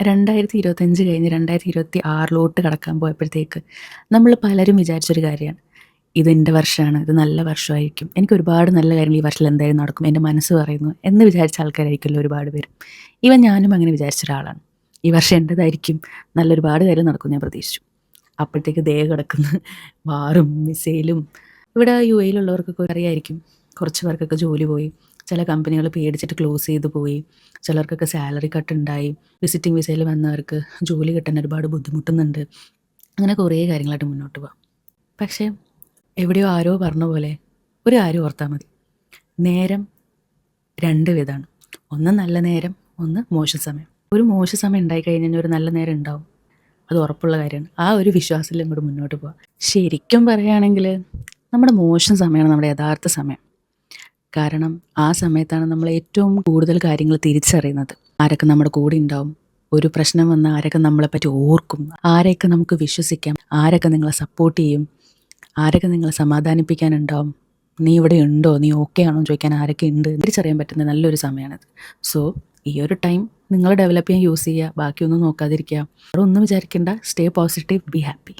2025 കഴിഞ്ഞ് 2026 കടക്കാൻ പോയപ്പോഴത്തേക്ക് നമ്മൾ പലരും വിചാരിച്ചൊരു കാര്യമാണ്. ഇതെൻ്റെ വർഷമാണ്, ഇത് നല്ല വർഷമായിരിക്കും, എനിക്ക് ഒരുപാട് നല്ല കാര്യങ്ങൾ ഈ വർഷത്തിൽ എന്തായാലും നടക്കും, എൻ്റെ മനസ്സ് പറയുന്നു എന്ന് വിചാരിച്ച ആൾക്കാരായിരിക്കുമല്ലോ ഒരുപാട് പേര്. ഞാനും അങ്ങനെ വിചാരിച്ച ഒരാളാണ്. ഈ വർഷം എൻ്റേതായിരിക്കും, നല്ലൊരുപാട് കാര്യം നടക്കും ഞാൻ പ്രതീക്ഷിച്ചു. അപ്പോഴത്തേക്ക് ദേ കിടക്കുന്നു വാറും മിസൈലും. ഇവിടെ UAE-ലുള്ളവർക്കൊക്കെ അറിയായിരിക്കും, കുറച്ച് പേർക്കൊക്കെ ജോലി പോയി, ചില കമ്പനികൾ പേടിച്ചിട്ട് ക്ലോസ് ചെയ്ത് പോയി, ചിലർക്കൊക്കെ സാലറി കട്ട് ഉണ്ടായി, വിസിറ്റിംഗ് വിസയിൽ വന്നവർക്ക് ജോലി കിട്ടാൻ ഒരുപാട് ബുദ്ധിമുട്ടുന്നുണ്ട്. അങ്ങനെ കുറേ കാര്യങ്ങളായിട്ട് മുന്നോട്ട് പോകാം. പക്ഷേ എവിടെയോ ആരോ പറഞ്ഞ പോലെ ഒരു കാര്യം ഓർത്താൽ മതി, നേരം രണ്ട് വിധമാണ്. ഒന്ന് നല്ല നേരം, ഒന്ന് മോശം സമയം. ഒരു മോശം സമയം ഉണ്ടായിക്കഴിഞ്ഞാൽ ഒരു നല്ല നേരം ഉണ്ടാവും, അത് ഉറപ്പുള്ള കാര്യമാണ്. ആ ഒരു വിശ്വാസത്തിൽ ഇങ്ങോട്ട് മുന്നോട്ട് പോകാം. ശരിക്കും പറയുകയാണെങ്കിൽ നമ്മുടെ മോശം സമയമാണ് നമ്മുടെ യഥാർത്ഥ സമയം. കാരണം ആ സമയത്താണ് നമ്മൾ ഏറ്റവും കൂടുതൽ കാര്യങ്ങൾ തിരിച്ചറിയുന്നത്. ആരൊക്കെ നമ്മുടെ കൂടെ ഉണ്ടാവും, ഒരു പ്രശ്നം വന്നാൽ ആരൊക്കെ നമ്മളെപ്പറ്റി ഓർക്കും, ആരെയൊക്കെ നമുക്ക് വിശ്വസിക്കാം, ആരൊക്കെ നിങ്ങളെ സപ്പോർട്ട് ചെയ്യും, ആരൊക്കെ നിങ്ങളെ സമാധാനിപ്പിക്കാനുണ്ടാവും, നീ ഇവിടെ ഉണ്ടോ, നീ ഓക്കെ ആണോ ചോദിക്കാൻ ആരൊക്കെ ഉണ്ട്, തിരിച്ചറിയാൻ പറ്റുന്ന നല്ലൊരു സമയമാണിത്. സോ ഈ ഒരു ടൈം നിങ്ങൾ ഡെവലപ്പ് ചെയ്യാൻ യൂസ് ചെയ്യുക, ബാക്കിയൊന്നും നോക്കാതിരിക്കുക. ഒന്നും വിചാരിക്കേണ്ട, സ്റ്റേ പോസിറ്റീവ്, ബി ഹാപ്പി.